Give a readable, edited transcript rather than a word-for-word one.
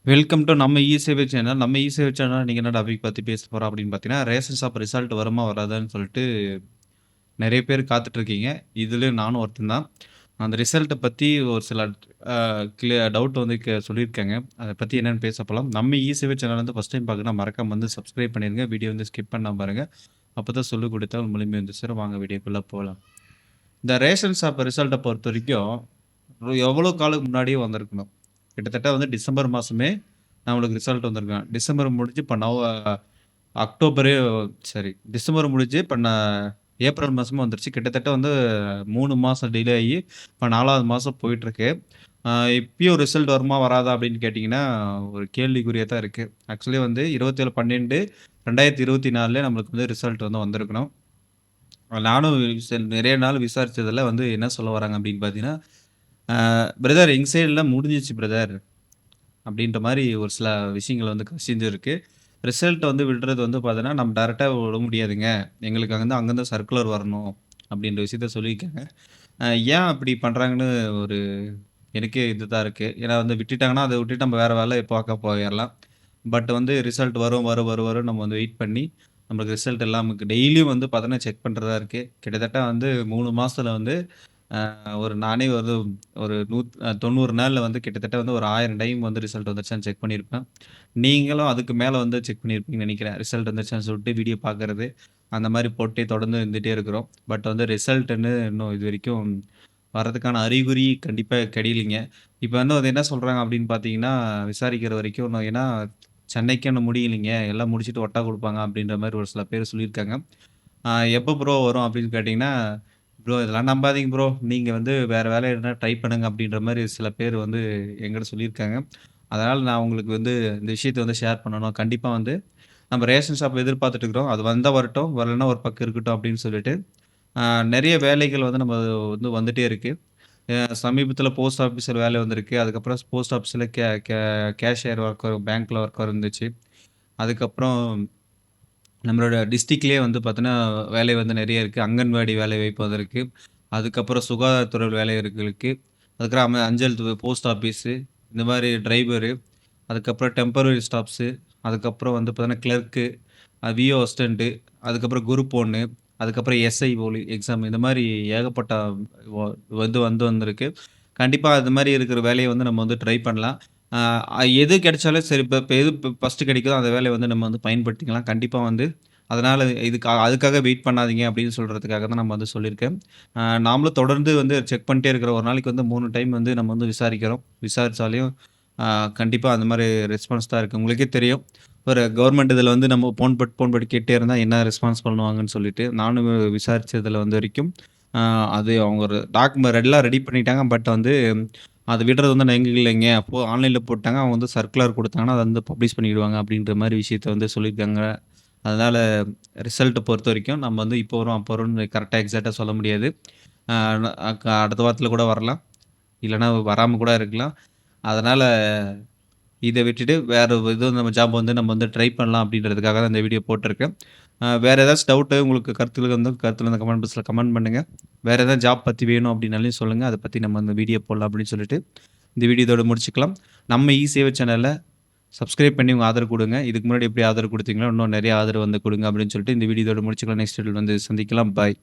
Welcome to நம்ம இ-சேவை channel. நம்ம இ-சேவை சேனல்ல நீங்க என்ன டாபிக் பத்தி பேச போறோம் அப்படின்னு பார்த்தீங்கன்னா, ரேஷன் ஷாப் ரிசல்ட் வருமா வராதான்னு சொல்லிட்டு நெறைய பேர் காத்துட்டு இருக்கீங்க. இதுலயும் நானும் ஒருத்தன் தான். அந்த ரிசல்ட்ட பத்தி ஒரு சில அ டவுட் வந்து சொல்லியிருக்கேங்க. அத பத்தி என்னன்னு பேச போலாம். நம்ம இ-சேவை சேனல் வந்து ஃபர்ஸ்ட் டைம் பார்க்கணும்னா மறக்காம வந்து சப்ஸ்கிரைப் பண்ணிருங்க. வீடியோ வந்து ஸ்கிப் பண்ணாம பாருங்க. அப்பதான் சொல்லிக் குடுத்தா முழுமையா வந்து சேரும். வாங்க வீடியோக்குள்ள போலாம். இந்த ரேஷன் ஷாப் ரிசல்ட்ட பொறுத்தவரைக்கும், எவ்வளோ காலம் முன்னாடியே வந்திருக்கணும். கிட்டத்தட்ட வந்து டிசம்பர் மாசமே நம்மளுக்கு ரிசல்ட் வந்திருக்கும். டிசம்பர் முடிஞ்சு இப்ப அக்டோபரே சாரி டிசம்பர் முடிஞ்சு இப்ப ஏப்ரல் மாசமும் வந்துருச்சு. கிட்டத்தட்ட வந்து 3 மாசம் டிலே ஆயி, இப்ப 4வது மாசம் போயிட்டுருக்கு. அ இப்பயும் ரிசல்ட் வருமா? வராதா? அப்படின்னு கேட்டீங்கன்னா, ஒரு கேள்விக்குறியா தான் இருக்கு. ஆக்சுவலி வந்து 27/12/2024 நம்மளுக்கு வந்து ரிசல்ட் வந்து வந்திருக்கணும். நானும் நெறைய நாள் விசாரிச்சதுல வந்து என்ன சொல்ல வராங்க அப்படின்னு பார்த்தீங்கன்னா, பிரதர் எங்க சைடுல முடிஞ்சிருச்சு பிரதர். அப்படின்ற மாரி ஒரு சில விஷயங்கள் வந்து கசிஞ்சிருக்கு. ரிசல்ட் வந்து விடுறது வந்து பார்த்தீங்கன்னா, நம்ம டைரக்ட்டா விட முடியாதுங்க. எங்களுக்கு அங்கருந்து சர்க்குலர் வரணும். அப்படின்ற விஷயத்த சொல்லியிருக்காங்க. ஏன் அப்படி பண்றாங்கன்னு ஒரு எனக்கே இதுதான் இருக்கு. ஏன்னா வந்து விட்டுட்டாங்கன்னா, அத விட்டுட்டு நம்ம வேற வேலைய பார்க்க போயிரலாம். பட் வந்து ரிசல்ட் வரும் நம்ம வந்து வெயிட் பண்ணி, நம்மளுக்கு ரிசல்ட் எல்லாம் நமக்கு டெய்லியும் வந்து பார்த்தீங்கன்னா, செக் பண்றதா இருக்கு. கிட்டத்தட்ட வந்து 3 மாசத்துல வந்து ஒரு நானே வந்து ஒரு 90 நாள்ல வந்து கிட்டத்தட்ட வந்து ஒரு 1000 டைம் வந்து ரிசல்ட் வந்துருச்சான்னு செக் பண்ணியிருப்பேன். நீங்களும் அதுக்கு மேல வந்து செக் பண்ணியிருப்பீங்கன்னு நெனைக்கிறேன். ரிசல்ட் வந்துருச்சான்னு சொல்லிட்டு வீடியோ பார்க்கறது, அந்த மாரி போட்டே தொடர்ந்து இருந்துட்டே இருக்கிறோம். பட் வந்து ரிசல்ட்ன்னு இன்னும் இதுவரைக்கும் வரதுக்கான அறிகுறி கண்டிப்பா கிடையலைங்க. இப்ப வந்து அது என்ன சொல்றாங்க அப்படின்னு பார்த்தீங்கன்னா, விசாரிக்கிற வரைக்கும் ஏன்னா சென்னைக்கு இன்னும் முடியலைங்க. எல்லாம் முடிச்சுட்டு ஒட்டா குடுப்பாங்க அப்படின்ற மாரி ஒரு சில பேர் சொல்லியிருக்காங்க. எப்போ ப்ரோ வரும் அப்படின்னு கேட்டீங்கன்னா, ப்ரோ இதெல்லாம் நம்பாதீங்க ப்ரோ. நீங்க வந்து வேற வேலை எதுனா ட்ரை பண்ணுங்க அப்படின்ற மாரி சில பேர் வந்து என்கிட்ட சொல்லியிருக்காங்க. அதனால நான் உங்களுக்கு வந்து இந்த விஷயத்த வந்து ஷேர் பண்ணணும். கண்டிப்பா வந்து நம்ம ரேஷன் ஷாப் எதிர்பார்த்துட்டு இருக்கிறோம். அது வந்தா வரட்டும், வரலன்னா ஒரு பக்கம் இருக்கட்டும் அப்படின்னு சொல்லிட்டு, அ நெறைய வேலைகள் வந்து நம்ம வந்து வந்துட்டே இருக்கு. சமீபத்தில போஸ்ட் ஆஃபீஸ்ல வேலை வந்திருக்கு. அதுக்கப்புறம் போஸ்ட் ஆஃபீஸ்ல கே கே கேஷியர் ஒர்க்கர், பேங்க்ல ஒர்க்கர் இருந்துச்சு. அதுக்கப்புறம் நம்மளோட டிஸ்ட்ரிக்ட்லயே வந்து பார்த்தீங்கன்னா, வேலை வந்து நெறைய இருக்கு. அங்கன்வாடி வேலைவாய்ப்பு வந்திருக்கு. அதுக்கப்புறம் சுகாதாரத்துறை வேலைகள் இருக்கு. அதுக்கப்புறம் அஞ்சல் போஸ்ட் ஆஃபீஸு, இந்த மாரி டிரைவரு, அதுக்கப்புறம் டெம்பரரி ஸ்டாஃப்ஸு, அதுக்கப்புறம் வந்து பார்த்தீங்கன்னா கிளர்க்கு, விஓ அசிஸ்டன்ட்டு, அதுக்கப்புறம் குரூப் 1, அதுக்கப்புறம் எஸ்ஐ போலி எக்ஸாம் இந்த மாரி ஏகப்பட்ட வ வந்து வந்து வந்திருக்கு. கண்டிப்பா அது மாரி இருக்கிற வேலைய வந்து நம்ம வந்து ட்ரை பண்ணலாம். ஆ எது கிடைச்சாலும் சரி, இப்ப இப்ப எது ஃபர்ஸ்ட்டு கிடைக்குதோ அந்த வேலைய வந்து நம்ம வந்து பயன்படுத்திக்கலாம். கண்டிப்பா வந்து அதனால அதுக்காக வெயிட் பண்ணாதீங்க அப்படின்னு சொல்றதுக்காக தான் நம்ம வந்து சொல்லியிருக்கேன். நாமளும் தொடர்ந்து வந்து செக் பண்ணிட்டே இருக்கிறோம். ஒரு நாளைக்கு வந்து 3 டைம் வந்து நம்ம வந்து விசாரிக்கிறோம். விசாரிச்சாலும் ஆ கண்டிப்பா அந்த மாரி ரெஸ்பான்ஸ் தான் இருக்கு. உங்களுக்கே தெரியும். ஒரு கவர்மெண்ட் இதில வந்து நம்ம ஃபோன் பண்ணி கேட்டே இருந்தா என்ன ரெஸ்பான்ஸ் பண்ணுவாங்கன்னு சொல்லிட்டு. நானும் விசாரிச்சதுல வந்து வரைக்கும், ஆ அது அவங்க ஒரு டாக்குமெண்ட் எல்லாம் ரெடி பண்ணிட்டாங்க. பட் வந்து அது விடுறது வந்து எங்க இல்லைங்க. அப்போ ஆன்லைன்ல போட்டாங்க. அவங்க வந்து சர்க்குலர் குடுத்தாங்கன்னா, அத வந்து பப்ளிஷ் பண்ணிடுவாங்க அப்படின்ற மாரி விஷயத்த வந்து சொல்லியிருக்காங்க. அதனால ரிசல்ட்ட பொறுத்தவரைக்கும் நம்ம வந்து இப்போ வரும், அப்போ வரும்னு கரெக்ட்டா எக்ஸாக்ட்டா சொல்ல முடியாது. அ அடுத்த வாரத்தில கூட வரலாம். இல்லன்னா வராம கூட இருக்கலாம். அதனால இத விட்டுட்டு வேற எதுவும் நம்ம ஜாப் வந்து நம்ம வந்து ட்ரை பண்ணலாம் அப்படின்றதுக்காக தான் இந்த வீடியோ போட்டிருக்கேன். வேற ஏதாச்சும் டவுட்டு உங்களுக்கு கருத்துக்கள் வந்து கருத்துல இந்த கமெண்ட் பாக்ஸ்ல கமெண்ட் பண்ணுங்க. வேற ஏதாவது ஜாப் பத்தி வேணும் அப்படின்னாலும் சொல்லுங்க. அத பத்தி நம்ம இந்த வீடியோ போடலாம் அப்படின்னு சொல்லிட்டு, இந்த வீடியோ இதோட முடிச்சுக்கலாம். நம்ம இ-சேவை சேனல சப்ஸ்கிரைப் பண்ணி உங்க ஆதரவு குடுங்க. இதுக்கு முன்னாடி எப்படி ஆதரவு குடுத்தீங்களோ, இன்னும் நெறைய ஆதரவு வந்து குடுங்க அப்படின்னு சொல்லிட்டு இந்த வீடியோ இதோட முடிச்சுக்கலாம். நெக்ஸ்ட் வீடியோல வந்து சந்திக்கலாம். பாய்.